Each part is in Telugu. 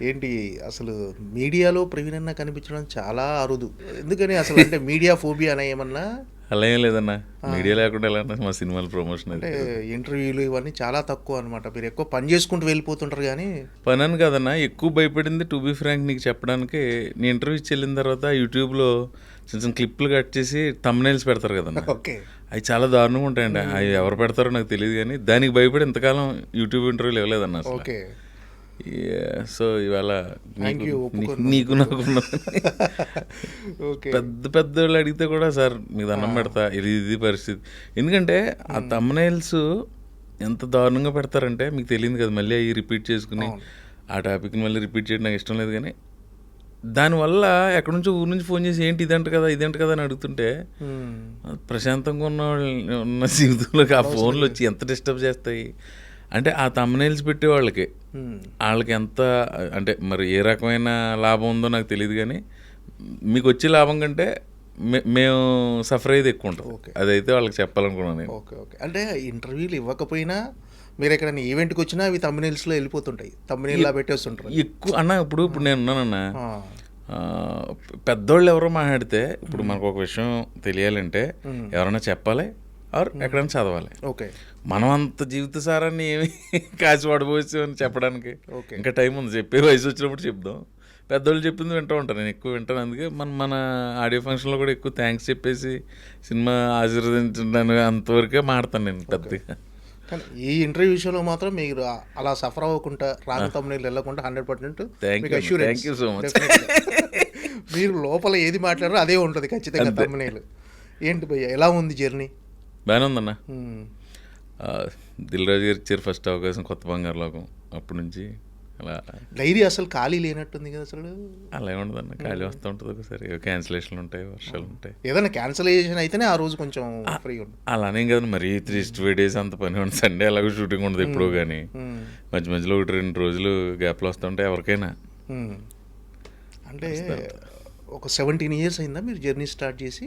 ఏంటి అసలు మీడియాలో ప్రవీణ్ అన్న కనిపించడం చాలా అరుదు. ఎందుకని అసలు అంటే మీడియా ఫోబియా అనే ఏమన్నా? అలా ఏం లేదన్నా, మీడియా లేకుండా ఎలా అన్నా మా సినిమాల ప్రమోషన్ అంటే అది. ఇంటర్వ్యూలు ఇవన్నీ చాలా తక్కువ అనమాట. మీరు ఎక్కువ పని చేసుకుంటూ వెళ్ళిపోతుంటారు కానీ. పని అని కదన్నా, ఎక్కువ భయపడింది టు బీ ఫ్రాంక్ నీకు చెప్పడానికి. నీ ఇంటర్వ్యూ ఇచ్చి వెళ్ళిన తర్వాత యూట్యూబ్లో చిన్న చిన్న క్లిప్లు కట్ చేసి తమ్నైల్స్ పెడతారు కదన్నా, ఓకే. అవి చాలా దారుణంగా ఉంటాయండి. అవి ఎవరు పెడతారో నాకు తెలియదు, కానీ దానికి భయపడి ఇంతకాలం యూట్యూబ్ ఇంటర్వ్యూలు ఇవ్వలేదన్న అసలు. ఓకే. సో ఇవాళ థ్యాంక్ యూ నీకు నాకు ఓకే. పెద్ద పెద్ద వాళ్ళు అడిగితే కూడా సార్ మీకు దండం పెడతా, ఇది పరిస్థితి. ఎందుకంటే ఆ తమ్నైల్స్ ఎంత దారుణంగా పెడతారంటే మీకు తెలియదు కదా, మళ్ళీ అవి రిపీట్ చేసుకుని ఆ టాపిక్ని మళ్ళీ రిపీట్ చేయడం నాకు ఇష్టం లేదు. కానీ దానివల్ల ఎక్కడి నుంచో ఊరి నుంచి ఫోన్ చేసి ఏంటి ఇదంట కదా అని అడుగుతుంటే ప్రశాంతంగా ఉన్న జీవితంలోకి ఆ ఫోన్లు వచ్చి ఎంత డిస్టర్బ్ చేస్తాయి అంటే ఆ తమ్నైల్స్ పెట్టే వాళ్ళకి ఎంత అంటే మరి ఏ రకమైన లాభం ఉందో నాకు తెలియదు. కానీ మీకు వచ్చే లాభం కంటే మేము సఫర్ అయ్యేది ఎక్కువ ఉంటుంది. అదైతే వాళ్ళకి చెప్పాలనుకున్నాను నేను. ఓకే. ఓకే. అంటే ఇంటర్వ్యూలు ఇవ్వకపోయినా మీరు ఎక్కడైనా ఈవెంట్కి వచ్చినా అవి తమ్నైల్స్లో వెళ్ళిపోతుంటాయి, తమ్నైల్లా పెట్టేస్తుంటారు ఎక్కువ అన్న. ఇప్పుడు నేను ఉన్నానన్నా, పెద్దోళ్ళు ఎవరో మాట్లాడితే ఇప్పుడు మనకు ఒక విషయం తెలియాలంటే ఎవరైనా చెప్పాలి ఆర్ ఎక్కడైనా చదవాలి. ఓకే. మనం అంత జీవిత సారాన్ని ఏమి కాసి పడబోచ్చు అని చెప్పడానికి ఇంకా టైం ఉంది. చెప్పే వయసు వచ్చినప్పుడు చెప్దాం. పెద్దోళ్ళు చెప్పింది వింటూ ఉంటాను, నేను ఎక్కువ వింటాను. అందుకే మన ఆడియో ఫంక్షన్లో కూడా ఎక్కువ థ్యాంక్స్ చెప్పేసి సినిమా ఆశీర్వదించడానికి అంతవరకే మాడతాను నేను పెద్దగా. కానీ ఈ ఇంటర్వ్యూ విషయంలో మాత్రం మీరు అలా సఫర్ అవ్వకుండా రాంగ్ తమ్నైల్ వెళ్ళకుండా 100% మీకు assurance. Thank you so much. మీరు లోపల ఏది మాట్లాడారో అదే ఉంటుంది ఖచ్చితంగా తమ్నైల్. ఏంటి భయ్య ఎలా ఉంది జర్నీ? బాగానే ఉందన్న. దిల్ రాజు గారు ఇచ్చారు ఫస్ట్ అవకాశం కొత్త బంగారు లోకం, అప్పటి నుంచి అలా డైరీ అసలు ఖాళీ లేనట్టుంది కదా అసలు. అలా ఏముండదన్న, ఖాళీ వస్తూ ఉంటుంది ఒకసారి, క్యాన్సిలేషన్లు ఉంటాయి, వర్షాలు ఉంటాయి. ఏదైనా క్యాన్సిలేషన్ అయితేనే ఆ రోజు కొంచెం ఫ్రీ ఉంటుంది. అలానేం కదా మరి 365 days అంత పని ఉంటుంది. సండే అలాగే షూటింగ్ ఉండదు ఎప్పుడో, కానీ మధ్య మధ్యలో 1-2 రోజులు గ్యాప్లు వస్తుంటాయి ఎవరికైనా. అంటే ఒక 17 years అయిందా మీరు జర్నీ స్టార్ట్ చేసి?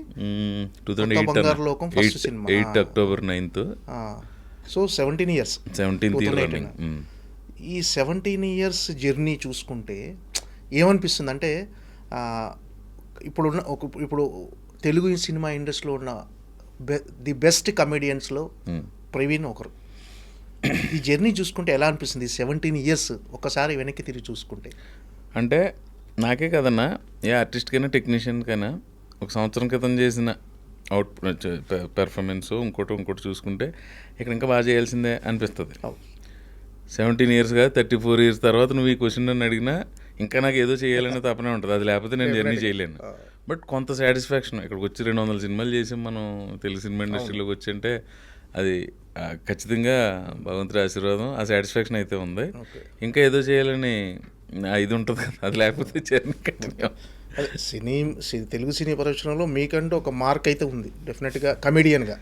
2008 బంగారు లోకం first cinema 8 October 9th. So 17 years. 17th year. ఈ 17 years జర్నీ చూసుకుంటే ఏమనిపిస్తుంది అంటే ఇప్పుడు తెలుగు సినిమా ఇండస్ట్రీలో ఉన్న ది బెస్ట్ కమెడియన్స్లో ప్రవీణ్ ఒకరు. ఈ జర్నీ చూసుకుంటే ఎలా అనిపిస్తుంది 17 years ఒక్కసారి వెనక్కి తిరిగి చూసుకుంటే? అంటే నాకే కదన్నా, ఏ ఆర్టిస్ట్కైనా టెక్నీషియన్కైనా ఒక సంవత్సరం క్రితం చేసిన అవుట్పుట్ పెర్ఫార్మెన్స్ ఇంకోటి చూసుకుంటే ఇక్కడ ఇంకా బాగా చేయాల్సిందే అనిపిస్తుంది. 17 years కాదు 34 years తర్వాత నువ్వు ఈ క్వశ్చన్ నన్ను అడిగినా ఇంకా నాకు ఏదో చేయాలనే తపనే ఉంటుంది. అది లేకపోతే నేను జర్నీ చేయలేను. బట్ కొంత సాటిస్ఫాక్షన్, ఇక్కడికి వచ్చి 200 సినిమాలు చేసి మనం తెలుగు సినిమా ఇండస్ట్రీలోకి వచ్చి అంటే అది ఖచ్చితంగా భగవంతుడి ఆశీర్వాదం. ఆ సాటిస్ఫాక్షన్ అయితే ఉంది. ఇంకా ఏదో చేయాలని ఇది ఉంటుంది కదా, అది లేకపోతే జర్నీ కంటిన్యూ. తెలుగు సినీ పరిశ్రమలో మీకంటూ ఒక మార్క్ అయితే ఉంది డెఫినెట్గా కమెడియన్గా.